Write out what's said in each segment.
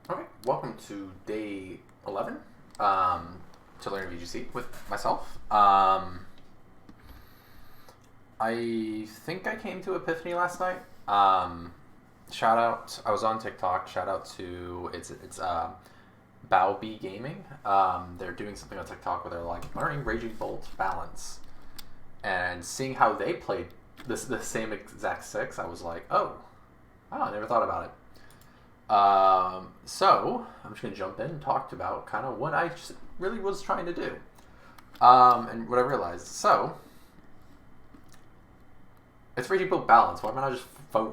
Okay, welcome to day 11 to learn VGC with myself. I think I came to Epiphany last night. Shout out, I was on TikTok. Shout out to it's Bao Gaming. They're doing something on TikTok where they're like learning Raging Bolt balance and seeing how they played the same exact six. I was like, I never thought about it. So I'm just gonna jump in and talk about kind of what I just really was trying to do, and what I realized. So it's Raging Bolt balance. Why am I not just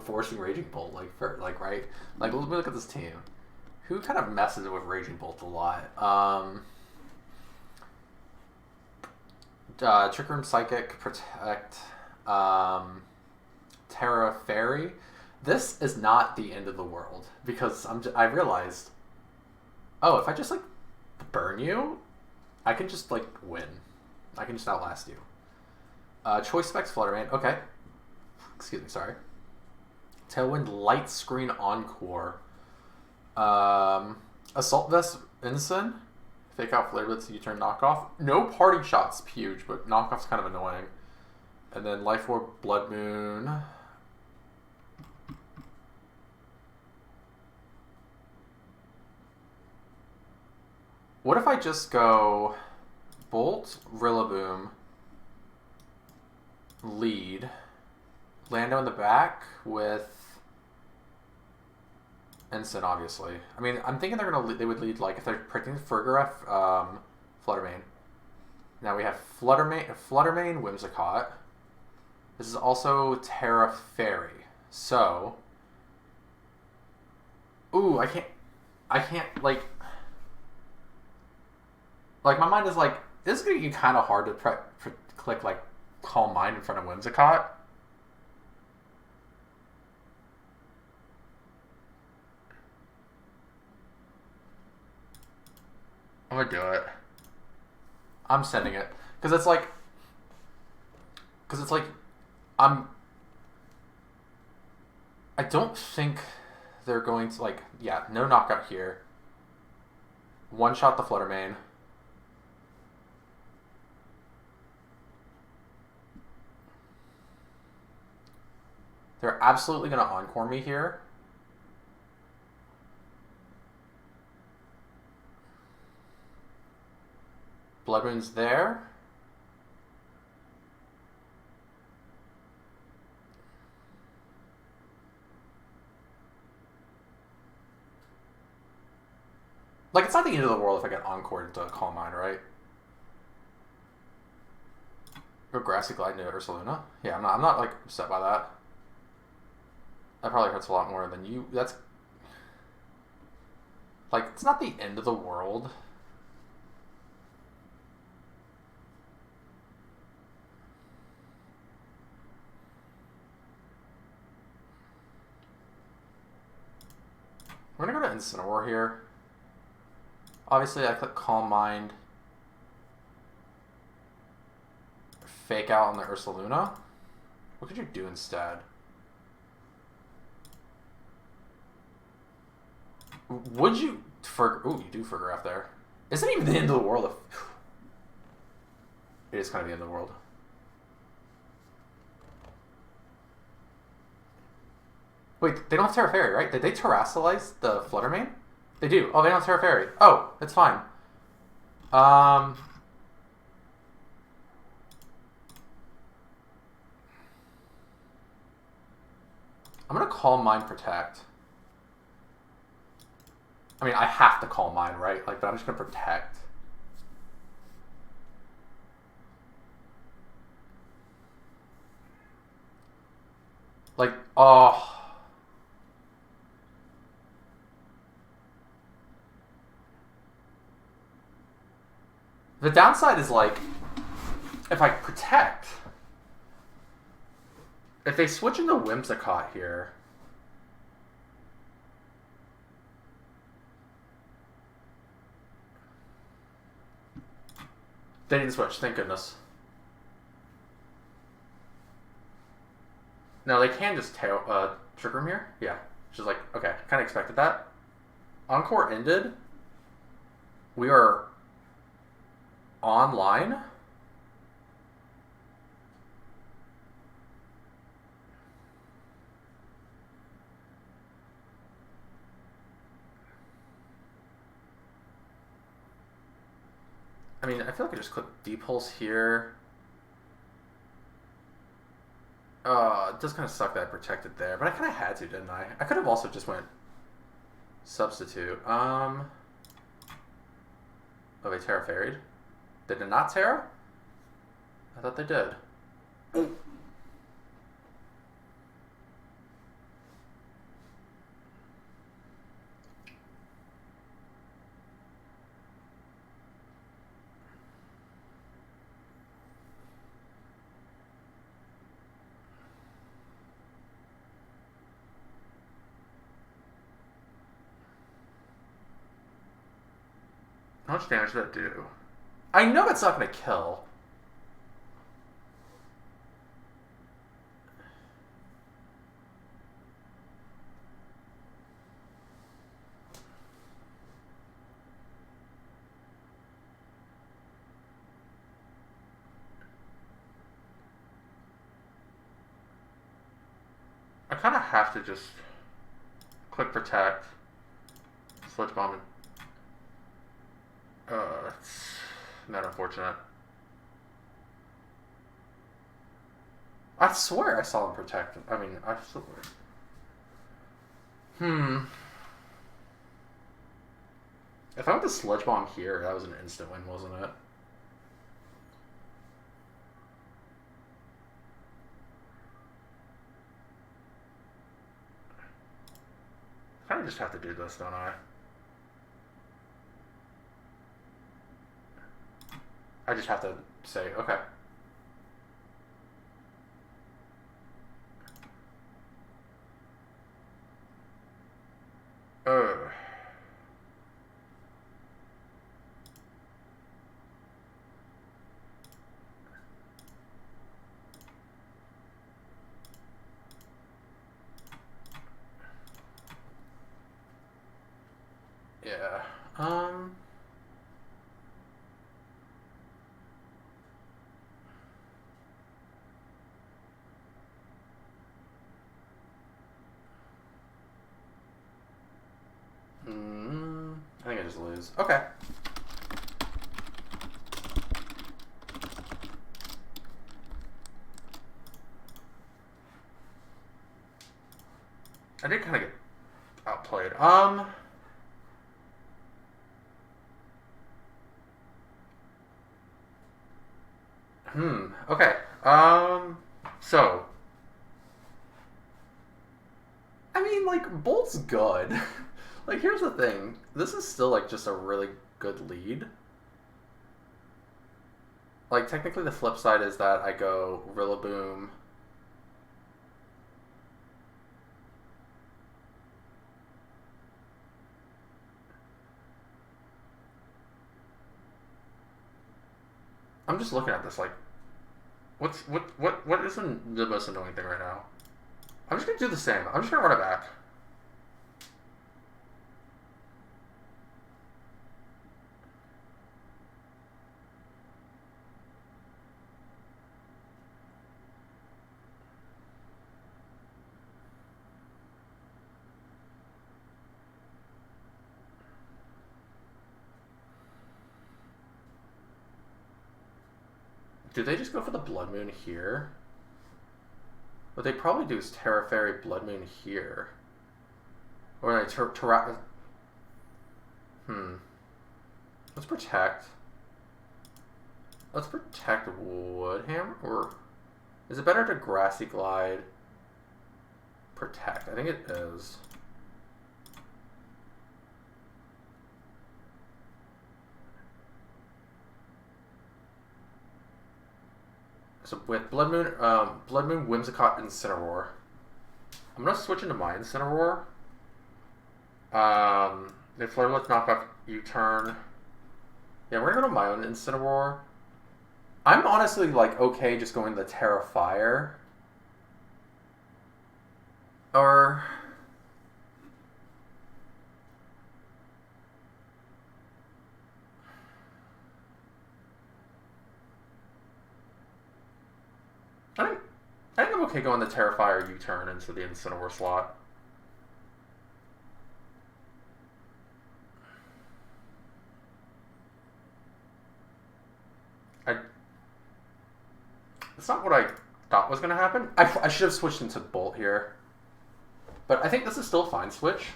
forcing Raging Bolt right? Like let me look at this team. Who kind of messes with Raging Bolt a lot? Trick Room Psychic, Protect, Terra Fairy. This is not the end of the world because I realized, oh, if I just like burn you, I can just like win. I can just outlast you. Choice Specs Fluttermane. Okay. Excuse me. Sorry. Tailwind Light Screen Encore. Assault Vest Ensign. Fake out Flare Blitz, U-turn knockoff. No parting shots, huge, but knockoff's kind of annoying. And then Life Orb, Blood Moon. What if I just go Bolt, Rillaboom, lead, Lando in the back with Ensign, obviously. I mean, I'm thinking they would lead like if they're predicting Fergaref, Fluttermane. Now we have Fluttermane, Whimsicott. This is also Terra Fairy. So, ooh, I can't like my mind is like, this is gonna be kind of hard to click like Calm Mind in front of Whimsicott. I'm gonna do it. I'm sending it because it's like I don't think they're going to like, yeah, no knockout here. One shot the Fluttermane. They're absolutely going to Encore me here. Blood Moon's there. Like, it's not the end of the world if I get Encored to Calm Mind, right? Go Grassy Glide into Ursaluna. Yeah, I'm not like upset by that. That probably hurts a lot more than you. That's like, it's not the end of the world. We're gonna go to Incineroar here. Obviously, I click Calm Mind. Fake out on the Ursaluna. What could you do instead? Would you ooh, you do Fergaref there. Isn't even the end of the world if it is kind of the end of the world. Wait, they don't have Terra Fairy, right? Did they Terrasilize the Fluttermane? They do. Oh, they don't have Terra Fairy. Oh, it's fine. I'm gonna Calm Mind Protect. I mean, I have to Calm Mind, right? Like, but I'm just gonna Protect. Like, oh. The downside is like, if I Protect, if they switch into Whimsicott here, they didn't switch, thank goodness. No, they can just Trick Room here? Yeah. She's like, okay, kind of expected that. Encore ended. We are online. I mean, I feel like I just click D pulse here. It does kind of suck that I protected there, but I kind of had to, didn't I? I could have also just went substitute. Oh, they Terra Fairy'd? They did not Terra? I thought they did. How much damage did that do? I know it's not going to kill. I kind of have to just click protect, sludge bomb, and it's not unfortunate. I swear I saw him protect. I mean, I swear. If I went to sludge bomb here, that was an instant win, wasn't it? I kind of just have to do this, don't I? I just have to say, okay. Yeah. I think I just lose. Okay. I did kind of get outplayed. Okay. So. I mean, like, Bolt's good. Like, here's the thing. This is still, like, just a really good lead. Like, technically the flip side is that I go Rillaboom. I'm just looking at this, like, what is the most annoying thing right now? I'm just gonna do the same. I'm just gonna run it back. Do they just go for the Blood Moon here? What they probably do is Terra Fairy Blood Moon here. Or they Let's protect. Let's protect Woodhammer, or is it better to Grassy Glide? Protect. I think it is. So with Blood Moon, Whimsicott, and Incineroar, I'm gonna switch into my Incineroar. If Flare knock off U-turn. Yeah, we're gonna go to my own Incineroar. I'm honestly like okay just going the Terra Fire. Or think I'm okay going the Terrifier U-turn into the Incineroar slot. That's not what I thought was going to happen. I should have switched into Bolt here. But I think this is still a fine switch.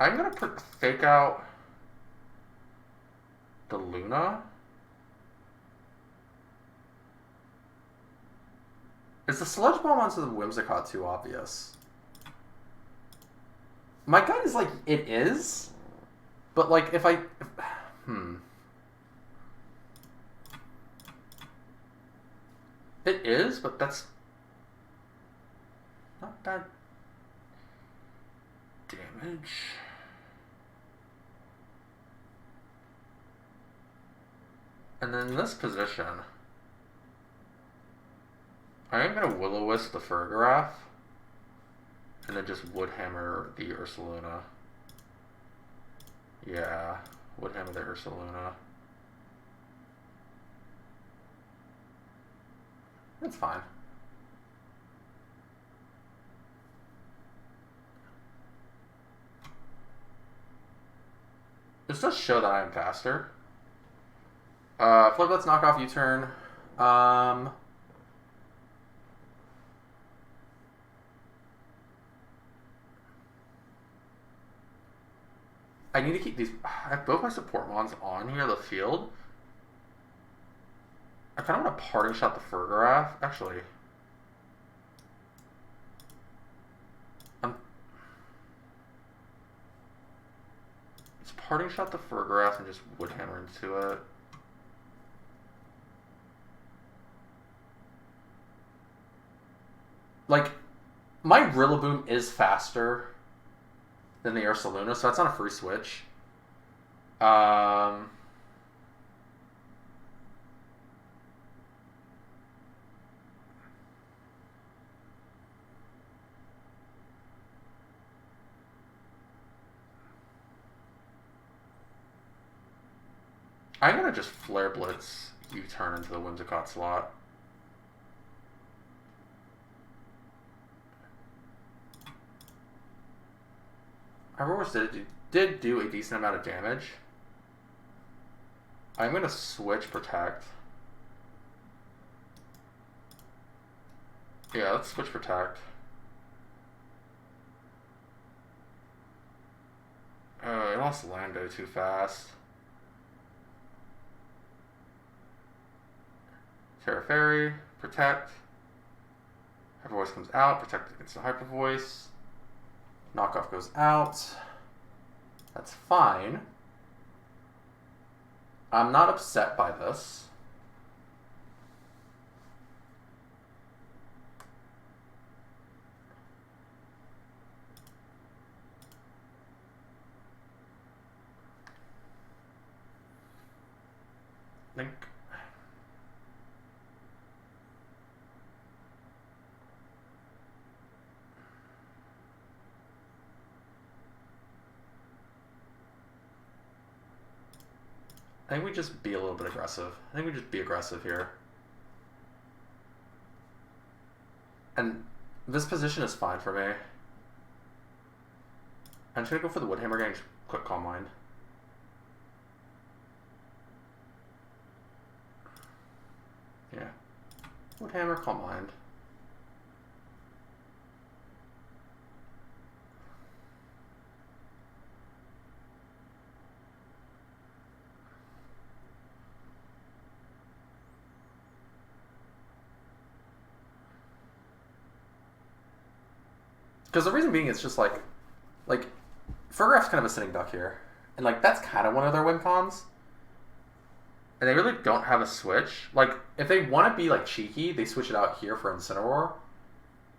I'm going to fake out the Luna. Is the Sludge Bomb onto the Whimsicott too obvious? My gut is like, it is. But like, if I... It is, but that's... not that... damage. And then in this position... I am going to Will-O-Wisp the Farigiraf, and then just Woodhammer the Ursaluna. Yeah, Woodhammer the Ursaluna. That's fine. This does show that I am faster. Flip, let's knock off U-turn. I need to keep these... I have both my support mons on here, the field. I kind of want to Parting Shot the Farigiraf. Actually... let's Parting Shot the Farigiraf and just Woodhammer into it. Like, my Rillaboom is faster than the Ursaluna, so that's not a free switch. I'm gonna just Flare Blitz U-turn into the Whimsicott slot. However, did do a decent amount of damage. I'm going to switch Protect. Yeah, let's switch Protect. I lost Lando too fast. Terra Fairy, Protect. Hyper Voice comes out, Protect against the Hyper Voice. Knockoff goes out. That's fine. I'm not upset by this. I think we just be a little bit aggressive. I think we just be aggressive here. And this position is fine for me. I'm just going to go for the Woodhammer again, quick Calm Mind. Yeah. Woodhammer, Calm Mind. Because the reason being, it's just like Farigiraf's kind of a sitting duck here. And, like, that's kind of one of their win cons. And they really don't have a switch. Like, if they want to be, like, cheeky, they switch it out here for Incineroar.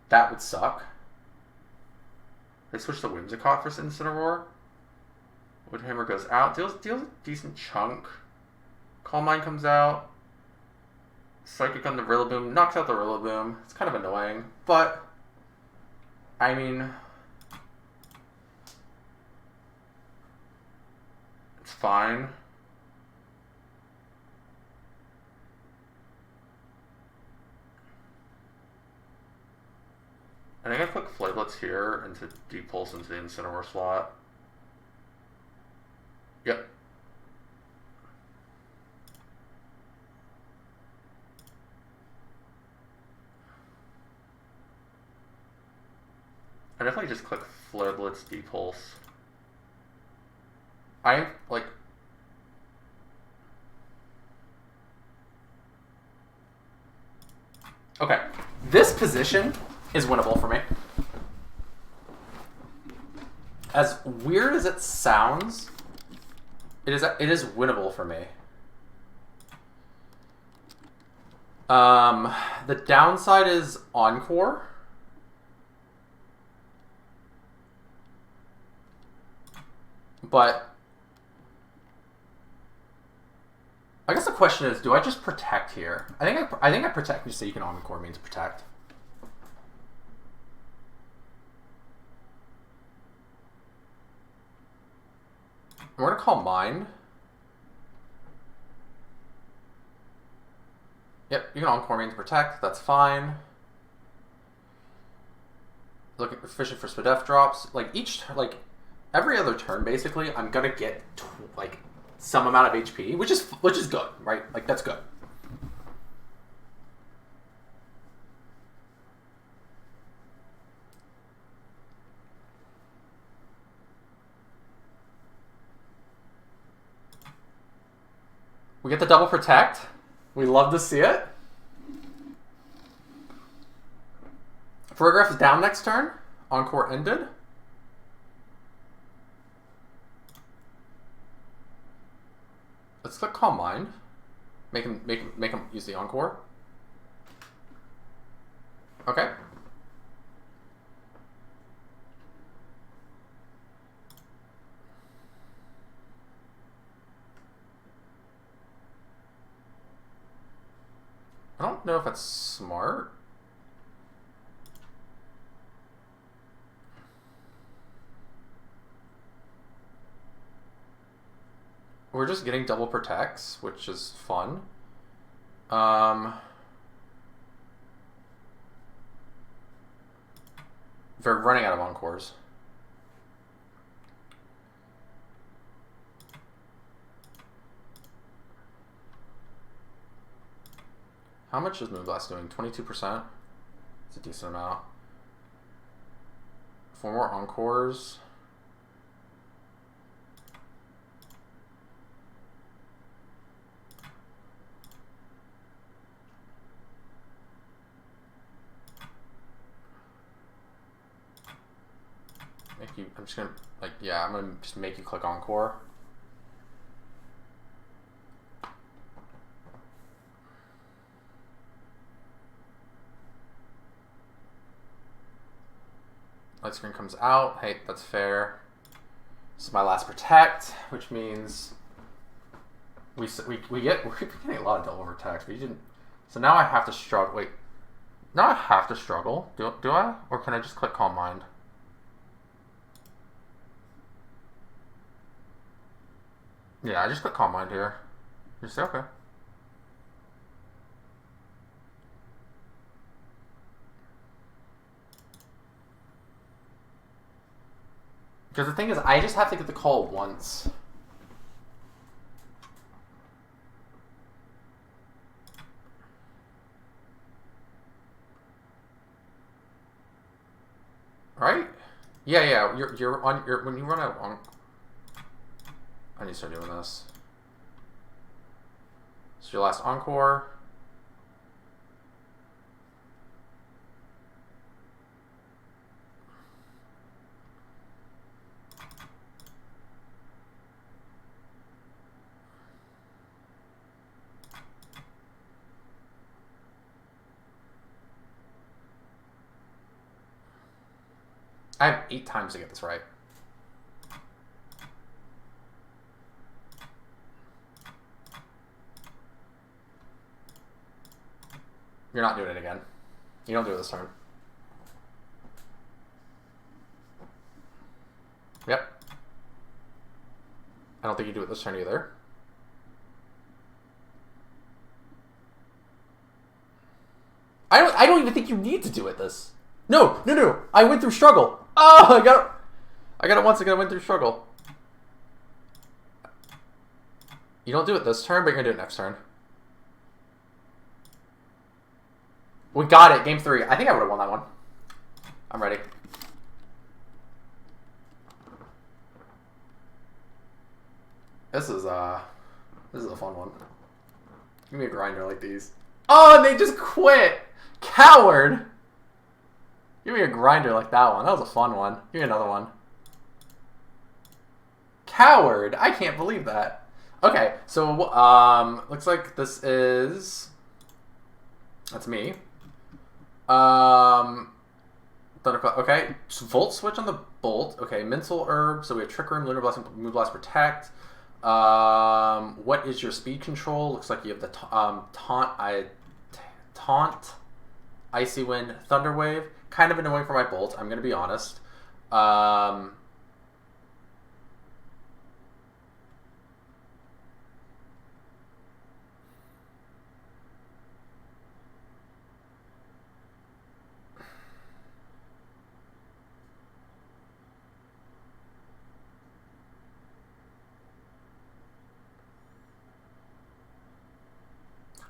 That would suck. They switch the Whimsicott for Incineroar. Woodhammer goes out. Deals a decent chunk. Calm Mind comes out. Psychic on the Rillaboom. Knocks out the Rillaboom. It's kind of annoying. But I mean, it's fine. I think I put flaglets here into depulse into the Incineroar slot. Yep. I definitely just click flaglets depulse. I'm like, okay, this position is winnable for me. As weird as it sounds, it is winnable for me. The downside is Encore. But I guess the question is, do I just protect here? I think I protect just so you can Encore means protect. We're gonna call Mind. Yep, you can Encore means protect. That's fine. Looking fishing for Spadef drops. Like every other turn, basically, I'm gonna get like some amount of HP, which is good, right? Like that's good. We get the double protect. We love to see it. Ferrograph's down next turn. Encore ended. Let's click Calm Mind. Make him use the Encore. Okay. I don't know if that's smart. We're just getting double protects, which is fun. They're running out of Encores. How much is Moonblast doing? 22%? It's a decent amount. 4 more Encores. I'm just gonna, like, yeah, I'm gonna just make you click Encore. Light screen comes out. Hey, that's fair. This is my last protect, which means we're getting a lot of double protects. We didn't. So now I have to struggle. Wait, now I have to struggle. Do I? Or can I just click Calm Mind? Yeah, I just click Calm Mind here. Just say okay. Because the thing is, I just have to get the call once. Right? Yeah. You're on your when you run out on. I need to start doing this. So your last Encore. I have 8 times to get this right. You're not doing it again. You don't do it this turn. I don't think you do it this turn either. I don't even think you need to do it this. No. I went through struggle. Oh, I got it once. I went through struggle. You don't do it this turn, but you're gonna do it next turn. We got it. Game 3. I think I would have won that one. I'm ready. This is a fun one. Give me a grinder like these. Oh, and they just quit. Coward. Give me a grinder like that one. That was a fun one. Give me another one. Coward. I can't believe that. Okay, so looks like this is. That's me. Thunderclap. Okay, Volt Switch on the Bolt. Okay, Mental Herb. So we have Trick Room, Lunar Blessing, Moonblast, Protect. What is your speed control? Looks like you have the Taunt, Icy Wind, Thunder Wave. Kind of annoying for my Bolt, I'm gonna be honest.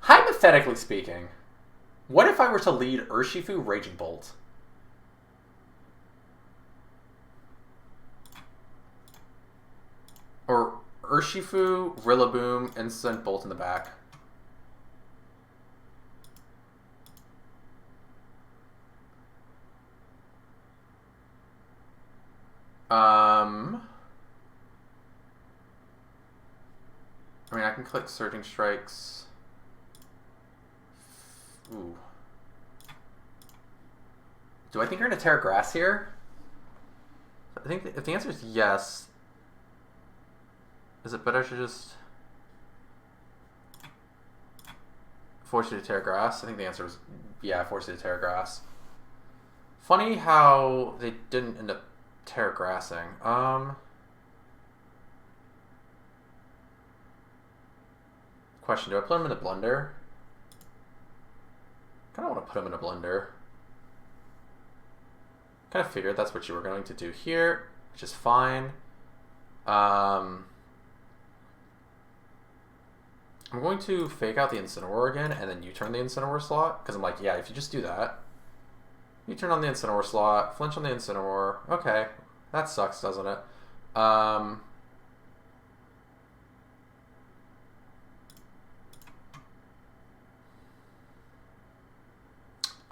Hypothetically speaking, what if I were to lead Urshifu Raging Bolt? Or Urshifu, Rillaboom, Instant Bolt in the back. I mean, I can click Surging Strikes. Ooh. Do I think you're going to tear grass here? I think if the answer is yes, is it better to just force you to tear grass? I think the answer is yeah, force you to tear grass. Funny how they didn't end up tear grassing. Question, do I put him in a blender? I kind of want to put him in a blender. Kind of figured that's what you were going to do here, which is fine. I'm going to fake out the Incineroar again, and then you turn the Incineroar slot, because I'm like, yeah, if you just do that, you turn on the Incineroar slot, flinch on the Incineroar. Okay, that sucks, doesn't it?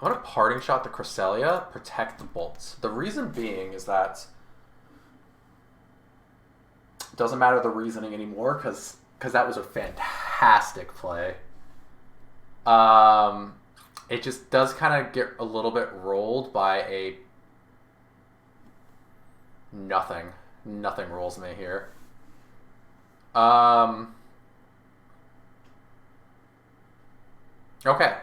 I want to Parting Shot the Cresselia, protect the bolts. The reason being is that it doesn't matter the reasoning anymore because that was a fantastic play. It just does kind of get a little bit rolled by a nothing. Nothing rolls me here. Okay.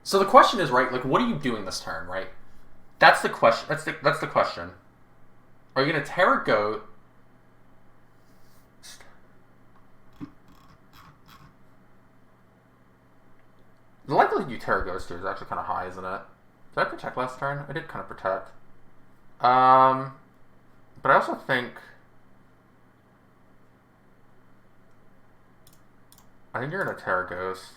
So the question is, right, like, what are you doing this turn, right? That's the question. That's the question. Are you going to Terra Goat? The likelihood you Terra Ghost here is actually kind of high, isn't it? Did I protect last turn? I did kind of protect. But I also think you're going to Terra Ghost.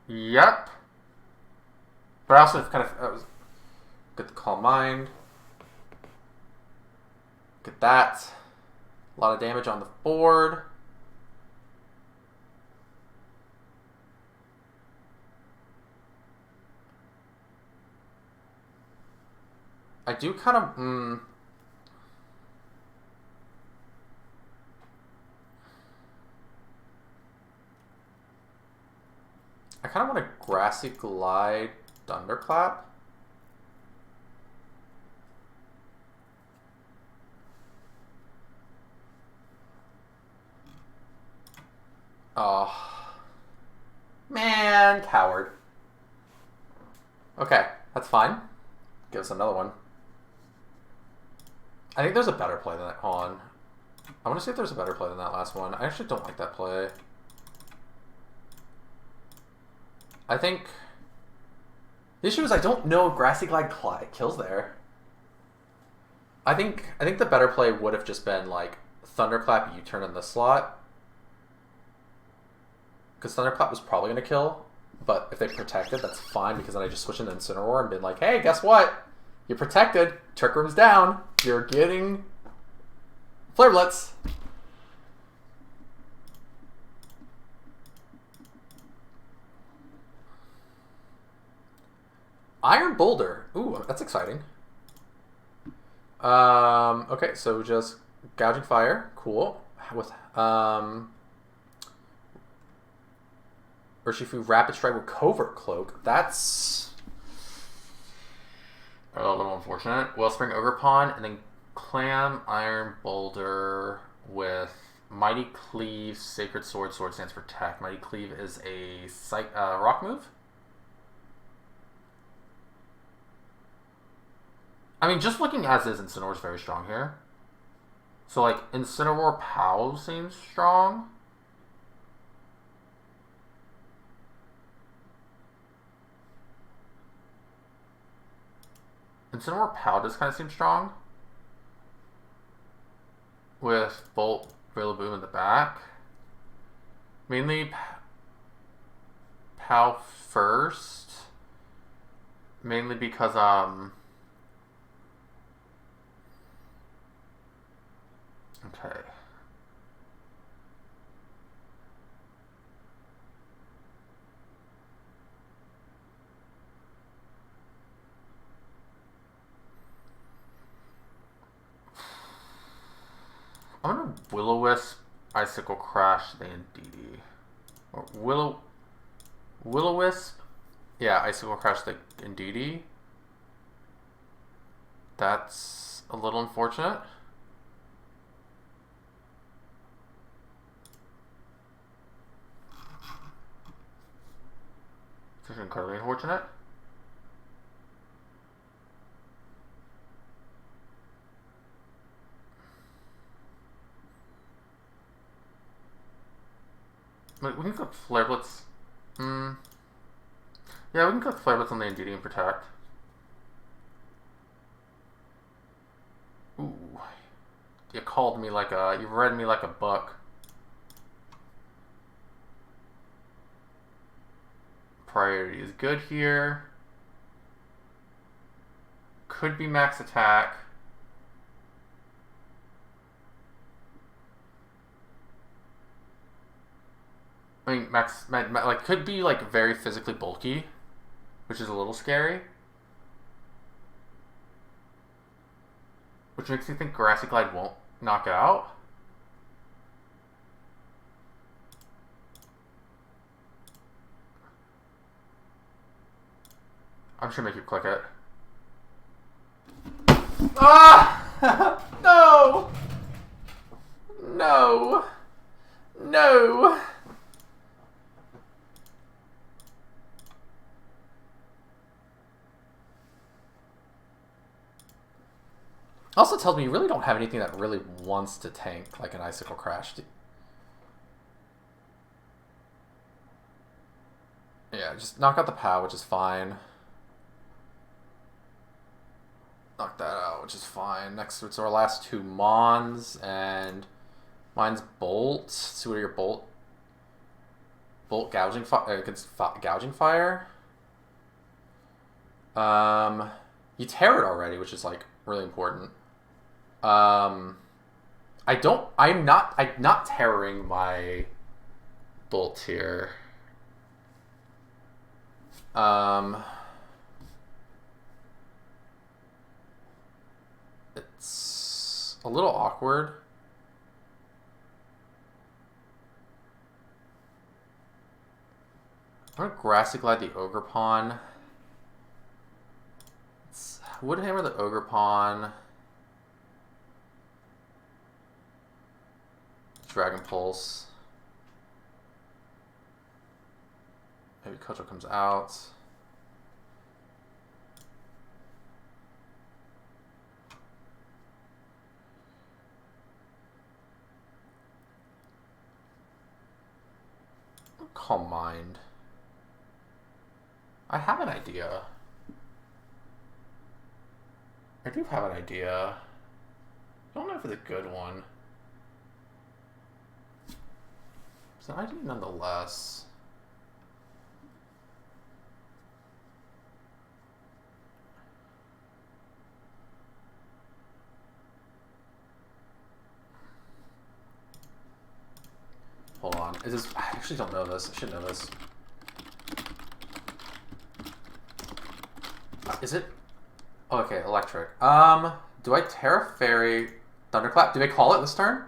Yep. But I also kind of get the Calm Mind. Get that. A lot of damage on the board. I do kind of I kind of want a Grassy Glide Thunderclap. Oh. Man, coward. Okay, that's fine. Give us another one. I think there's a better play than that. Hold on. I want to see if there's a better play than that last one. I actually don't like that play. I think the issue is I don't know if Grassy Glide kills there. I think the better play would have just been like Thunderclap U-turn in the slot. Because Thunderclap was probably going to kill. But if they protected, that's fine, because then I just switch into Incineroar and been like, hey, guess what? You're protected. Trick Room's down. You're getting Flare Blitz. Iron Boulder. Ooh, that's exciting. Okay, so just Gouging Fire. Cool. With Urshifu Rapid Strike with Covert Cloak. That's a little unfortunate. Wellspring Ogerpon, and then Clam Iron Boulder with Mighty Cleave, Sacred Sword. Sword stands for Tech. Mighty Cleave is a rock move. I mean, just looking as is, Incineroar is very strong here. So, like, Incineroar POW seems strong. Incineroar POW does kind of seem strong. With Bolt, Rillaboom in the back. Mainly POW first. Mainly because, okay. I'm gonna Will-O-Wisp, Icicle Crash, then DD. Or Will-O-Wisp, yeah, Icicle Crash, the DD. That's a little unfortunate. It's incredibly unfortunate. We can cook Flare Blitz. Yeah, we can cook Flare Blitz on the Indeedee and Protect. Ooh. You called me like a... You read me like a book. Priority is good here. Could be max attack. I mean, like, could be, like, very physically bulky, which is a little scary. Which makes me think Grassy Glide won't knock it out. I'm just gonna make you click it. Ah! No! No! No! Also tells me you really don't have anything that really wants to tank, like an Icicle Crash. Yeah, just knock out the POW, which is fine. Knock that out, which is fine. Next, it's our last two Mons, and mine's Bolt. Let's see what are your Bolt? Bolt Gouging Fire against Gouging Fire. You tear it already, which is like really important. I'm not tearing my Bolt here. It's a little awkward. I'm gonna Grassy Glide the Ogerpon. Wood Hammer the Ogerpon. Dragon Pulse. Maybe Kocho comes out. Calm Mind. I have an idea. I do have an idea. I don't know if it's a good one. It's an idea nonetheless. Hold on. Is this? I actually don't know this. I should know this. Is it? Oh, okay, electric. Do I Terra Fairy Thunderclap? Do they call it this turn?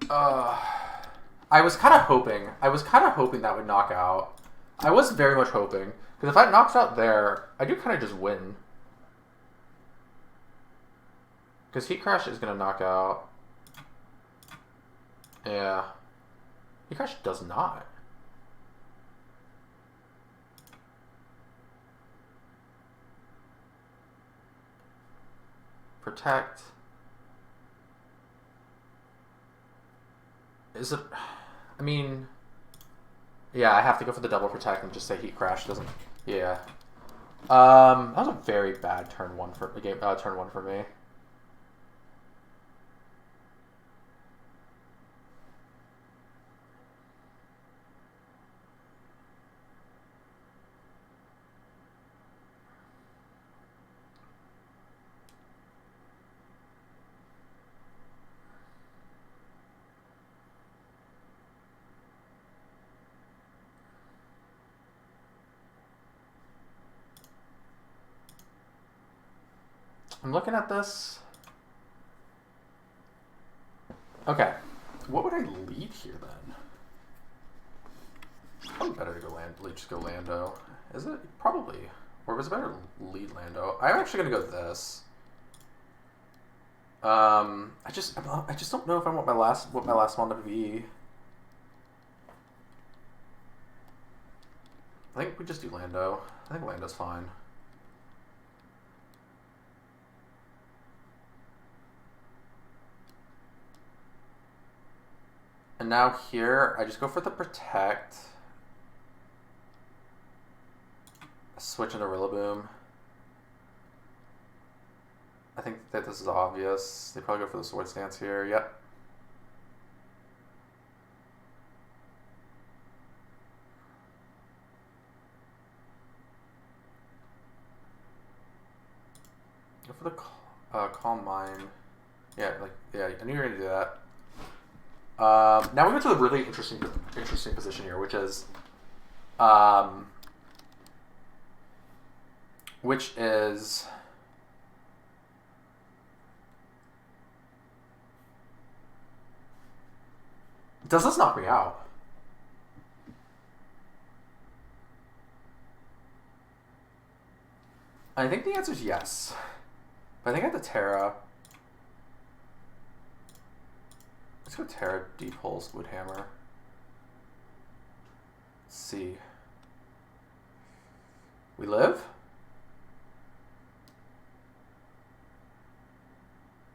I was kind of hoping. That would knock out. I was very much hoping. Because if I knocked out there, I do kind of just win. Because Heat Crash is going to knock out. Yeah. Heat Crash does not. Protect. Is it... I mean... Yeah, I have to go for the double protect and just say Heat Crash doesn't... Yeah. That was a very bad turn one for me. I'm looking at this. Okay. What would I lead here then? Probably better to go just go Lando. Is it? Probably. Or was it better to lead Lando? I'm actually gonna go this. I just don't know if I want what my last one to be. I think we just do Lando. I think Lando's fine. And now here, I just go for the protect. Switch into Rillaboom. I think that this is obvious. They probably go for the Swords Dance here. Yep. Go for the Calm Mind. Yeah, I knew you were gonna do that. Now we go to the really interesting position here, which is, does this knock me out? I think the answer is yes, but I think I have to Terra. Let's go Terra, Deep Pulse, Woodhammer. Let's see. We live?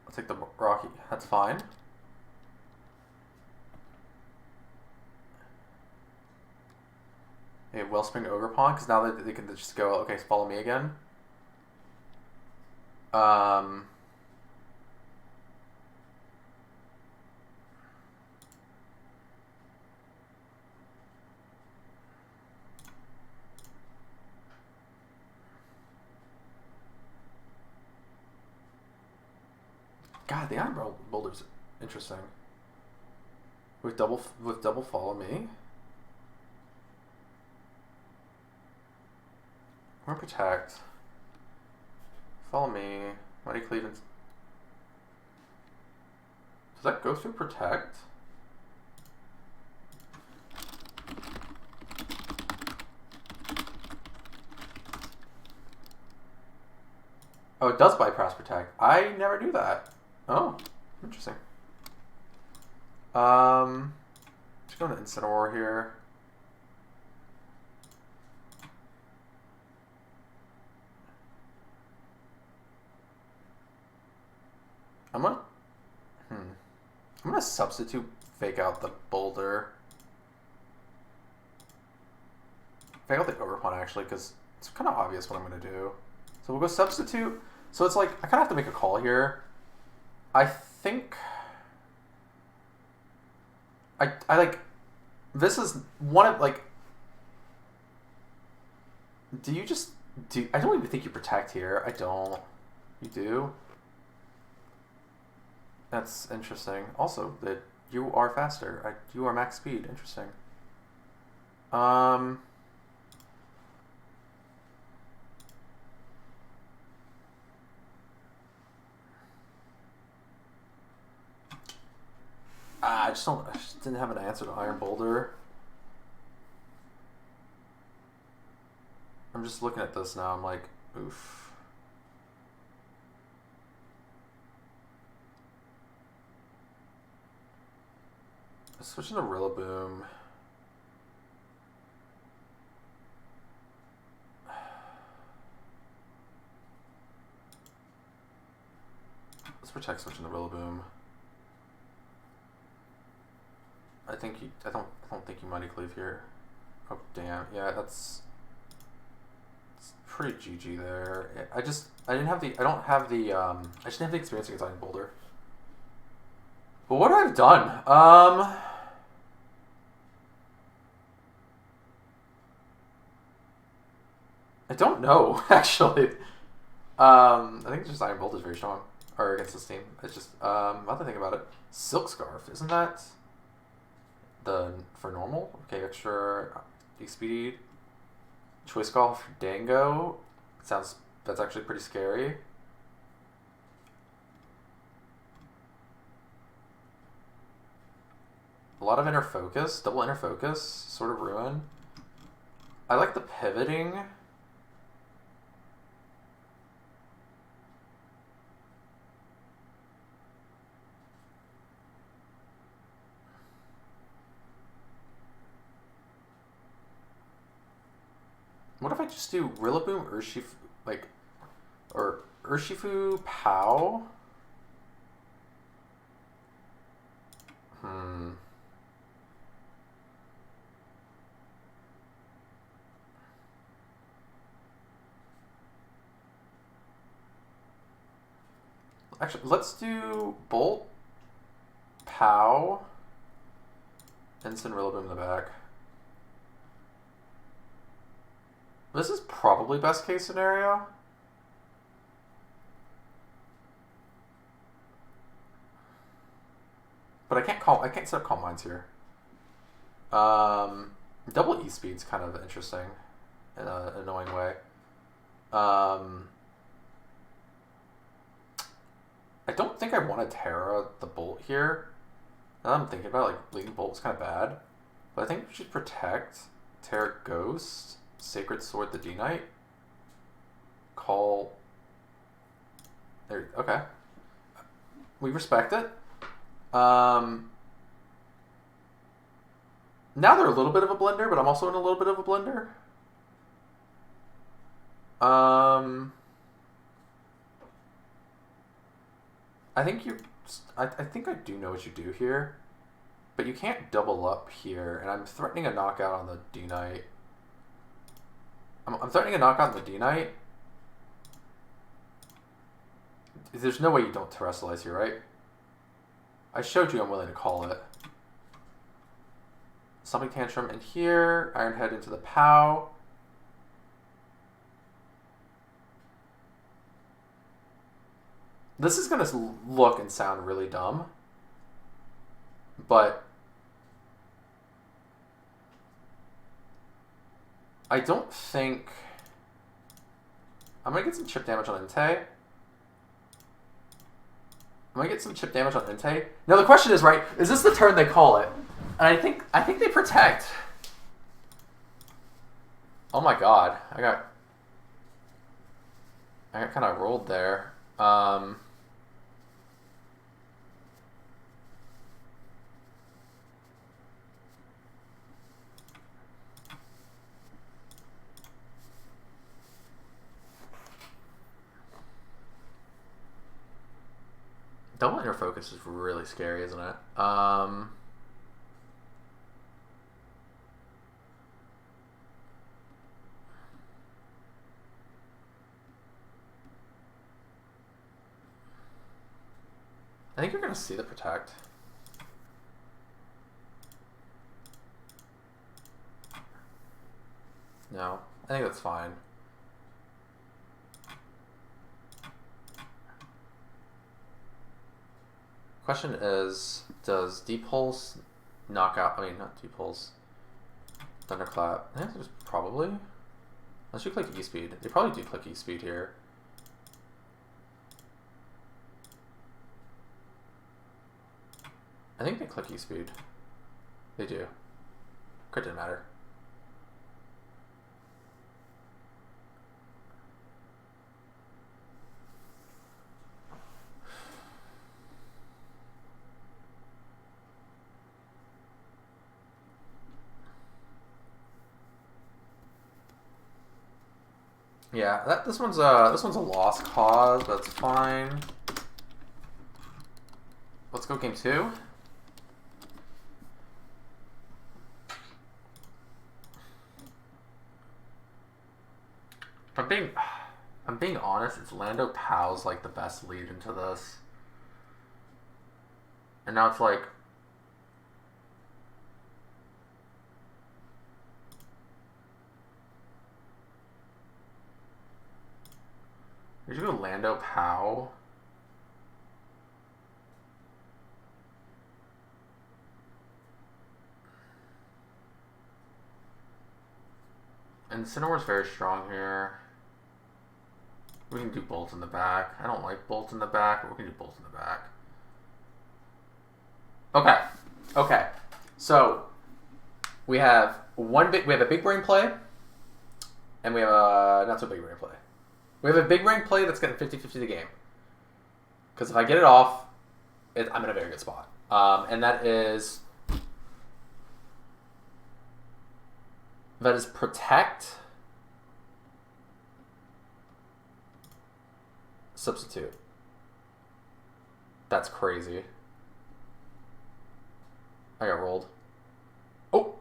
I'll take the Rocky. That's fine. Okay, Wellspring Ogerpon, because now they can just go, okay, follow me again. God, the Iron Boulder's interesting. With double follow me. Or protect. Follow me. Mighty Cleveland. Does that go through protect? Oh, it does bypass protect. I never knew that. Oh, interesting. Just going to Incineroar here. I'm to substitute fake out the boulder. Fake out the overpawn, actually, because it's kind of obvious what I'm going to do. So we'll go substitute. So it's like, I kind of have to make a call here. I think... I like... This is one of, like... Do you just... I don't even think you protect here. I don't. You do? That's interesting. Also, that you are faster. You are max speed. Interesting. I just didn't have an answer to Iron Boulder. I'm just looking at this now. I'm like, oof. Switching to Rillaboom. Let's protect switching to Rillaboom. I don't think you mighty cleave here. Oh damn, yeah, it's pretty GG there. I just didn't have the experience against Iron Boulder. But what I've done, I don't know actually. I think just Iron Bolt is very strong, or against this team. It's just I have to think about it. Silk Scarf, isn't that for normal? Okay, extra speed. Choice Call for Dango. That's actually pretty scary. A lot of inner focus, double inner focus, sort of ruin. I like the pivoting. What if I just do Rillaboom, Urshifu, or Urshifu, Pow? Actually, let's do Bolt, Pow, and send Rillaboom in the back. This is probably best case scenario. But I can't set up Calm Minds here. Double E-Speed's kind of interesting in an annoying way. I don't think I want to Terra the Bolt here. Now that I'm thinking about it, like, leading Bolt's kind of bad. But I think we should protect, Terra Ghost, Sacred Sword the D-Knight, call... There, okay. We respect it. Now they're a little bit of a blender, but I'm also in a little bit of a blender. I think I do know what you do here, but you can't double up here, and I'm threatening a knockout on the D-Knight. I'm threatening a knockout on the D-Knight. There's no way you don't Terrestrialize here, right? I showed you I'm willing to call it. Something Tantrum in here, Iron Head into the POW. This is going to look and sound really dumb, but I don't think... I'm going to get some chip damage on Entei. I'm going to get some chip damage on Entei. Now the question is, right, is this the turn they call it? And I think they protect. Oh my god. I got kind of rolled there. Double inner focus is really scary, isn't it? Um, I think you're going to see the protect. No, I think that's fine. Question is, does Deep Pulse knock out, I mean, not Deep Pulse, Thunderclap? I think there's probably, unless you click E-Speed. They probably do click E-Speed here. I think they click E-Speed. They do. Crit didn't matter. Yeah, this one's a lost cause, but it's fine. Let's go game 2. I'm being honest, it's Lando Pow's like the best lead into this. And now it's like we should go Lando Pow. And Cinnawar's very strong here. We can do Bolt in the back. I don't like Bolt in the back, but we can do Bolt in the back. Okay. Okay. So we have a big brain play, and we have a not so big brain play. We have a big brain play that's getting 50-50 the game. Because if I get it off, I'm in a very good spot. And that is protect, substitute. That's crazy. I got rolled. Oh!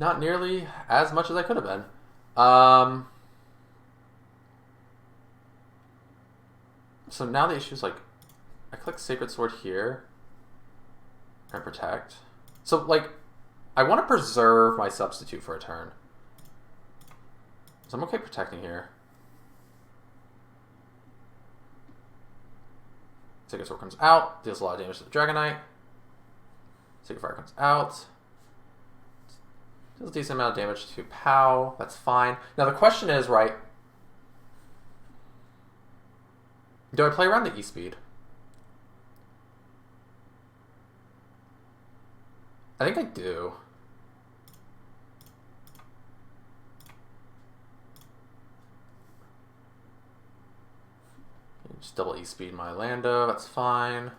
Not nearly as much as I could have been. So now the issue is like, I click Sacred Sword here and protect. So like, I want to preserve my substitute for a turn. So I'm okay protecting here. Sacred Sword comes out, deals a lot of damage to the Dragonite. Sacred Fire comes out. Deals a decent amount of damage to Pow. That's fine. Now the question is, right, do I play around the E-Speed? I think I do. Just double E-Speed my Lando, that's fine.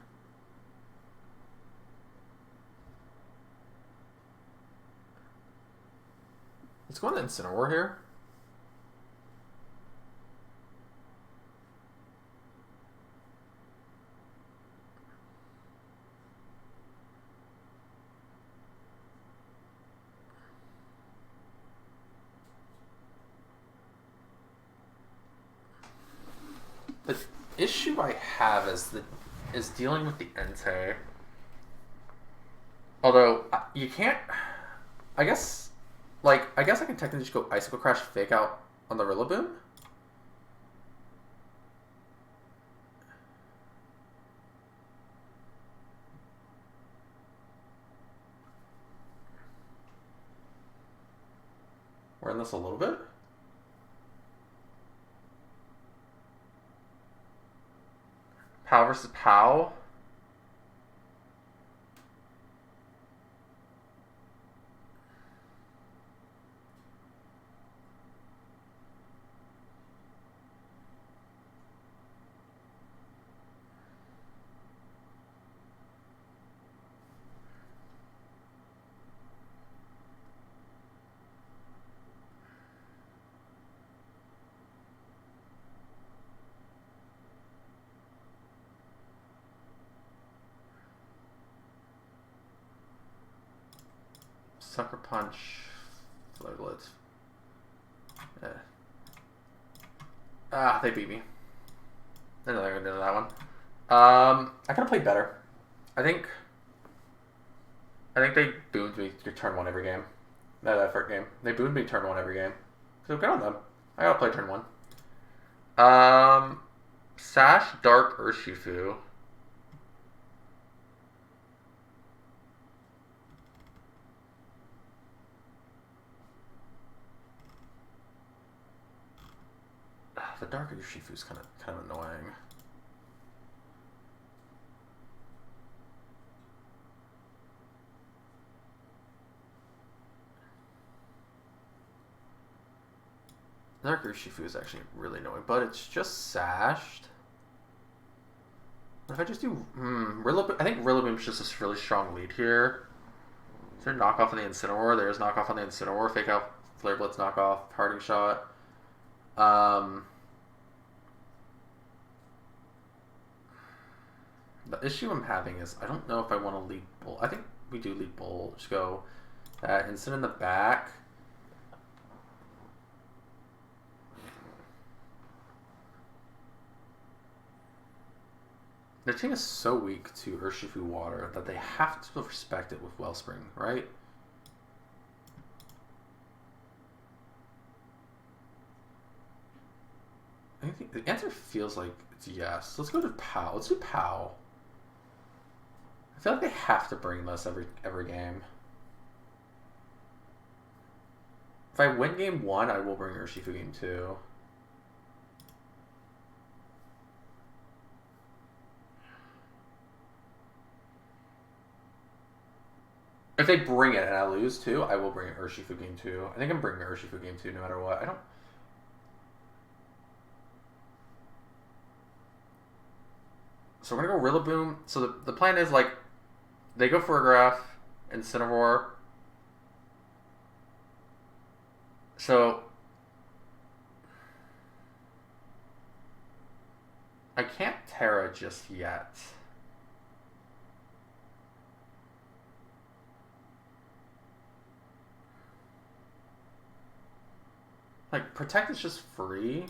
Let's go into Incineroar here. The issue I have is dealing with the Entei. Although you can't, I guess I can technically just go Icicle Crash Fake Out on the Rillaboom. We're in this a little bit. Pow versus Pow. Sucker Punch. Flare-Blitz. They beat me. I know they're going to do that one. I could have played better. I think they boomed me to turn 1 every game. That effort game. They boomed me turn 1 every game. So good on them. I gotta play turn 1. Sash, Dark, Urshifu. The Dark Urshifu is kind of annoying. Dark Urshifu is actually really annoying, but it's just sashed. What if I just do Rillaboom? I think Rillaboom's just a really strong lead here. Is there knockoff on the Incineroar? There is knockoff on the Incineroar. Fake out Flare Blitz knockoff. Parting Shot. The issue I'm having is I don't know if I want to lead Bull. I think we do lead Bull. Just go Incin in the back. Their team is so weak to Urshifu Water that they have to respect it with Wellspring, right? I think the answer feels like it's yes. Let's go to POW. Let's do POW. I feel like they have to bring this every game. If I win game 1, I will bring Urshifu game 2. If they bring it and I lose too, I will bring Urshifu game 2. I think I'm bringing Urshifu game 2 no matter what. I don't. So we're gonna go Rillaboom. So the plan is like they go Farigiraf, Incineroar. So I can't Terra just yet. Like, Protect is just free.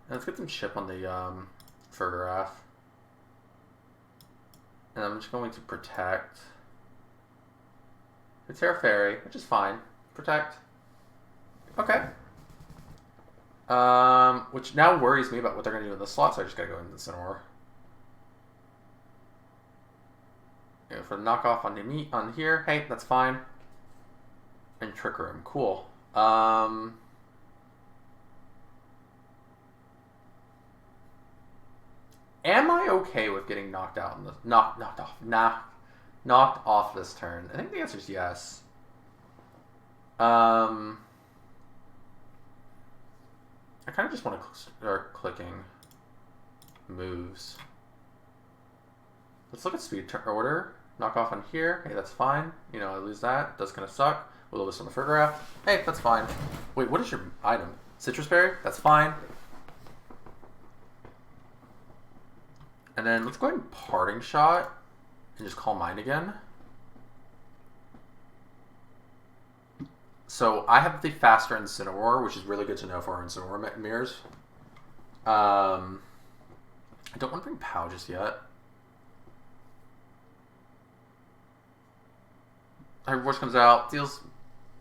Let's get some chip on the Farigiraf. And I'm just going to Protect. It's Terra Fairy, which is fine. Protect. Okay. Which now worries me about what they're going to do in the slot, so I just got to go into the Incineroar. Yeah, for the knockoff on here, hey, that's fine. And Trick Room, cool. Am I okay with getting knocked out in the knocked off this turn? I think the answer is yes. I kind of just want to start clicking moves. Let's look at speed order. Knock off on here. Hey, that's fine. You know, I lose that. Does kind of suck. Will-O-Wisp on the Farigiraf. Hey, that's fine. Wait, what is your item? Citrus Berry? That's fine. And then let's go ahead and Parting Shot and just call mine again. So I have the faster Incineroar, which is really good to know for our Incineroar mirrors. I don't want to bring POW just yet. Her voice comes out, deals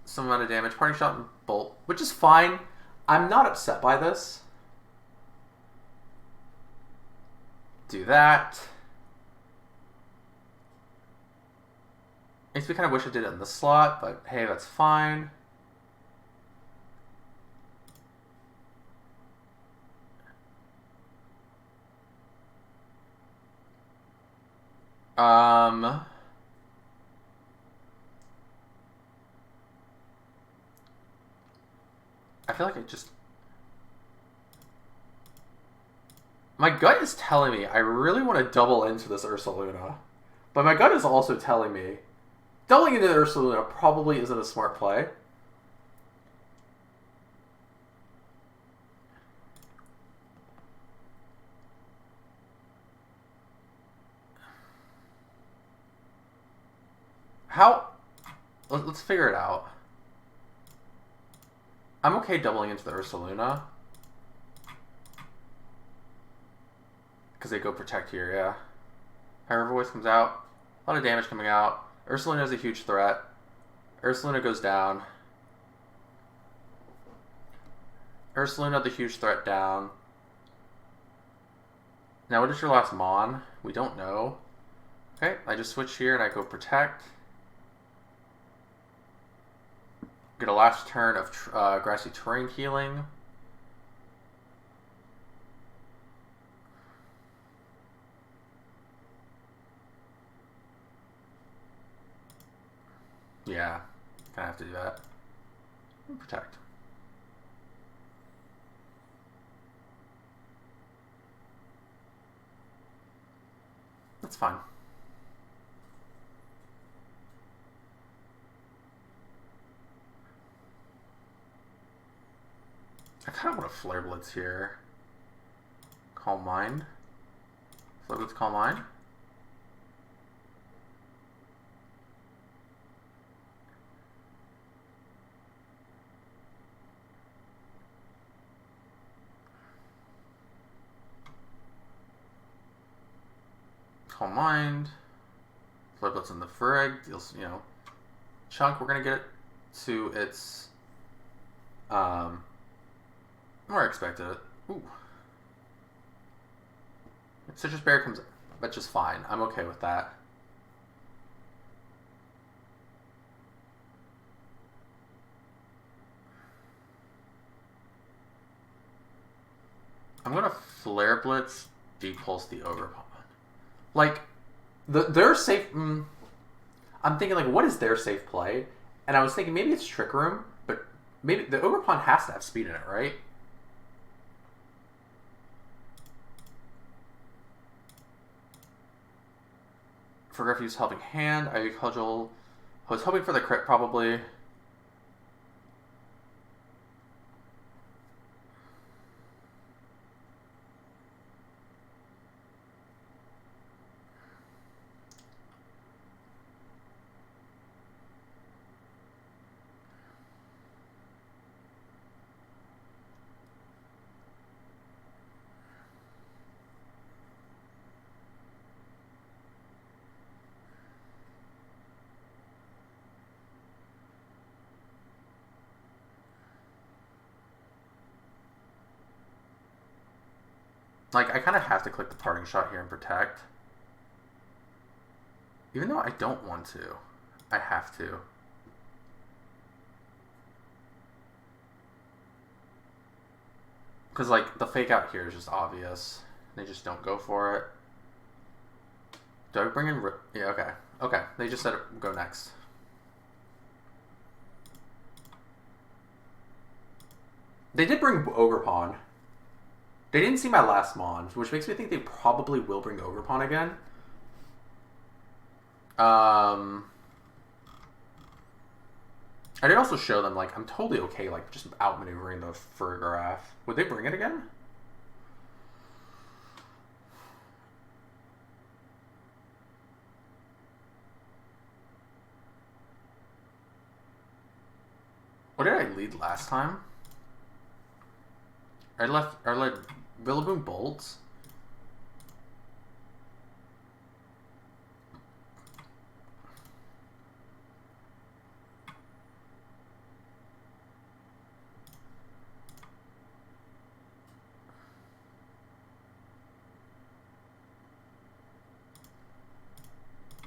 some amount of damage, Parting Shot and Bolt, which is fine. I'm not upset by this. Do that. Makes me kind of wish I did it in the slot, but hey, that's fine. I feel like I just... My gut is telling me I really want to double into this Ursaluna. But my gut is also telling me doubling into the Ursaluna probably isn't a smart play. How... let's figure it out. I'm okay doubling into the Ursaluna. Because they go protect here, yeah. High Voice comes out. A lot of damage coming out. Ursaluna is a huge threat. Ursaluna goes down. Ursaluna, the huge threat, down. Now, what is your last Mon? We don't know. Okay, I just switch here and I go protect. Get a last turn of Grassy Terrain healing. Yeah, kind of have to do that. And protect. That's fine. I kind of want a Flare Blitz here. Calm Mind. Flare Blitz, Calm Mind. Calm Mind. Flare Blitz in the Frag. Deals, you know, chunk. We're going to get it to its... where I expected it. Ooh. Citrus Berry comes... But just fine. I'm okay with that. I'm going to Flare Blitz, Depulse the Ogerpon. Like, their safe... I'm thinking, like, what is their safe play? And I was thinking maybe it's Trick Room, but maybe the Ogerpon has to have speed in it, right? For Refuse Helping Hand, I cudgel... I was hoping for the crit, probably. Like, I kind of have to click the Parting Shot here and protect. Even though I don't want to. I have to. Because, like, the fake out here is just obvious. They just don't go for it. Do I bring in... Yeah, okay. Okay, they just said go next. They did bring Ogerpon. They didn't see my last Mon, which makes me think they probably will bring Ogerpon again. I did also show them, like, I'm totally okay, like, just outmaneuvering the Farigiraf. Would they bring it again? What did I lead last time? I led Rillaboom Bolts.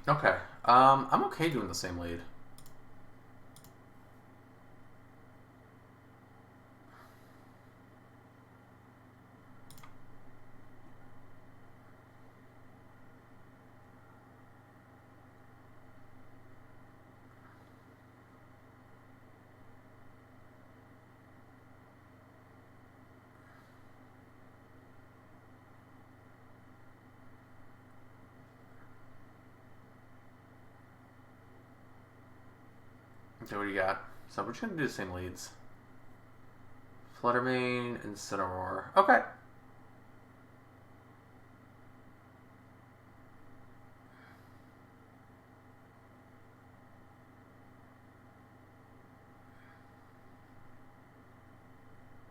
Okay. I'm okay doing the same lead. Okay, what do you got? So we're just gonna do the same leads. Fluttermane, Incineroar. Okay.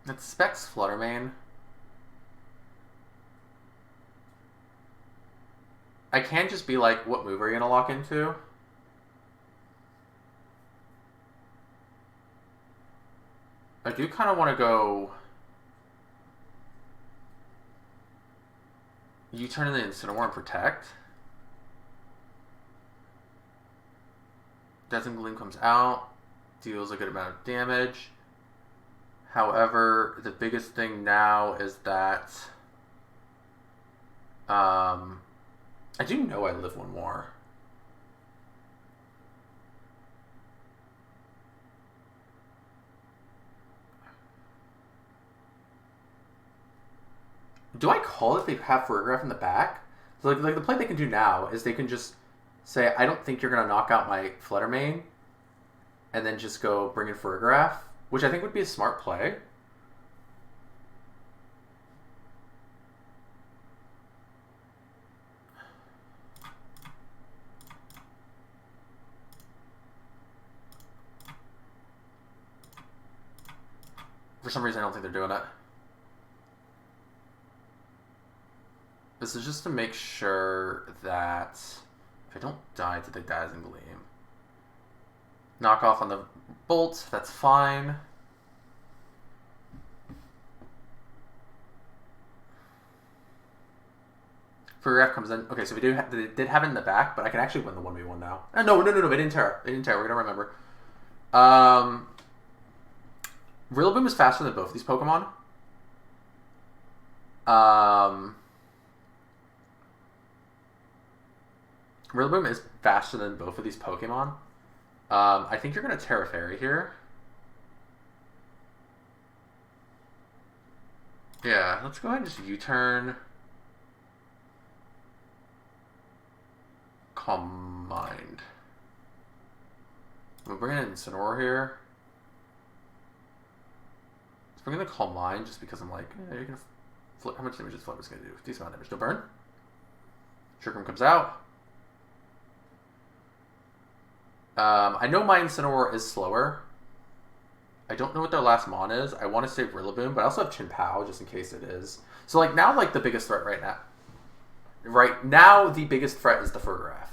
It specs Fluttermane. I can't just be like, what move are you gonna lock into? I do kind of want to go U-turn in the Incineroar and protect. Dazzling Gleam comes out, deals a good amount of damage. However, the biggest thing now is that I do know I live one more. Do I call it if they have Ferrograph in the back? So like the play they can do now is they can just say, I don't think you're going to knock out my Fluttermane, and then just go bring in Ferrograph, which I think would be a smart play. For some reason, I don't think they're doing it. This is just to make sure that if I don't die to the Dazzling Gleam. Knock off on the Bolt, that's fine. Ferrograph comes in. Okay, so they did have it in the back, but I can actually win the 1v1 now. No, they didn't tear. They didn't tear. We're going to remember. Rillaboom is faster than both of these Pokemon. Rillaboom is faster than both of these Pokemon. I think you're going to Terra Fairy here. Yeah, let's go ahead and just U-turn. Calm Mind. We'll bring in Incineroar here. Let's bring in the Calm Mind just because I'm like, you're going to flip. How much damage is Flip is going to do? Decent amount of damage. No burn. Sugarcom comes out. I know my Incineroar is slower. I don't know what their last Mon is. I want to say Rillaboom, but I also have Chin-Pao just in case it is. So like now, like the biggest threat right now. Right now, the biggest threat is the Ferrograph.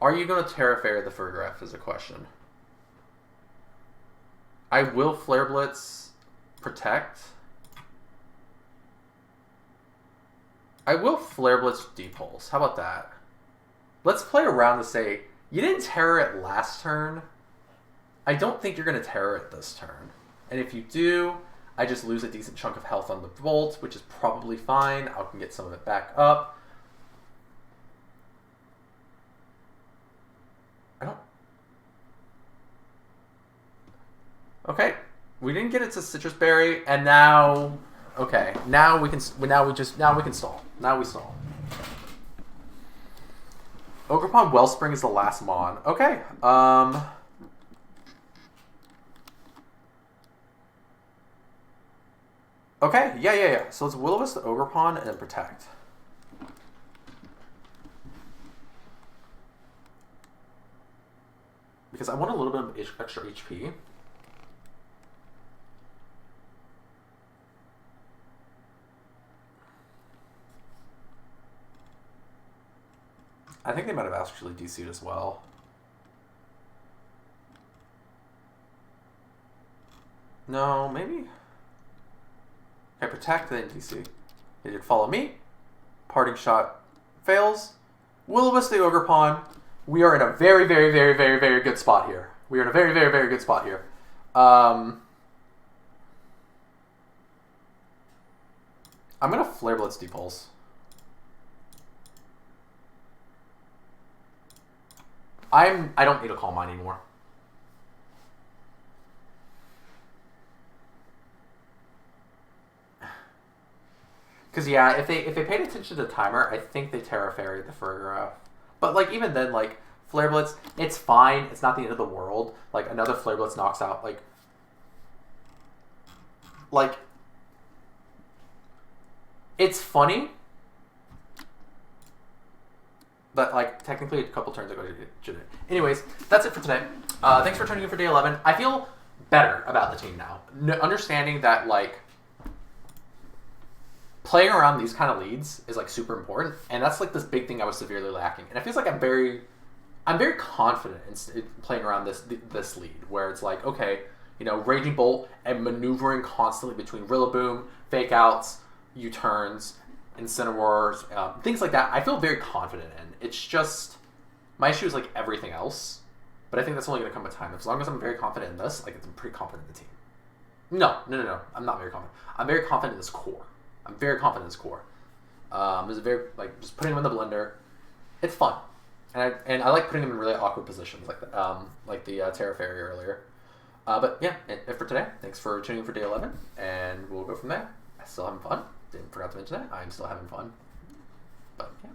Are you going to Terra Fairy the Ferrograph is a question. I will Flare Blitz protect. I will Flare Blitz Depulse. How about that? Let's play around to say, you didn't Terra it last turn. I don't think you're going to Terra it this turn. And if you do, I just lose a decent chunk of health on the Bolt, which is probably fine. I can get some of it back up. I don't... Okay. We didn't get it to Citrus Berry, and now... Okay. Now we can stall. Now we stall. Ogerpon Wellspring is the last Mon. Okay. Okay, yeah. So let's Will-O-Wisp the Ogerpon and then protect. Because I want a little bit of extra HP. I think they might have actually DC'd as well. No, maybe... Okay, protect, then DC. They did follow me. Parting shot fails. Will-O-Wisp the Ogerpon. We are in a very, very, very, very, very good spot here. We are in a very, very, very good spot here. I'm going to Flare Blitz Depulse. I don't need to Calm Mind anymore. Because yeah, if they paid attention to the timer, I think they Terra Fairy the Ferrograph. But like even then, like Flare Blitz, it's fine. It's not the end of the world. Like another Flare Blitz knocks out like it's funny. But like technically a couple turns ago, anyways, that's it for today. Thanks for tuning in for day 11. I feel better about the team now. Understanding that, like, playing around these kind of leads is, like, super important, and that's, like, this big thing I was severely lacking. And it feels like I'm very confident in playing around this lead, where it's like, okay, you know, Raging Bolt and maneuvering constantly between Rillaboom, Fake Outs, U-turns, Incineroars, things like that. I feel very confident in. It's just, my issue is, like, everything else. But I think that's only going to come with time. As long as I'm very confident in this, like, I'm pretty confident in the team. No. I'm not very confident. I'm very confident in this core. I'm very confident in this core. It's very, like, just putting them in the blender. It's fun. And I like putting them in really awkward positions, like the Terra Fairy earlier. But yeah, it for today. Thanks for tuning in for day 11, and we'll go from there. I'm still having fun. Forgot to mention that. I'm still having fun. But yeah.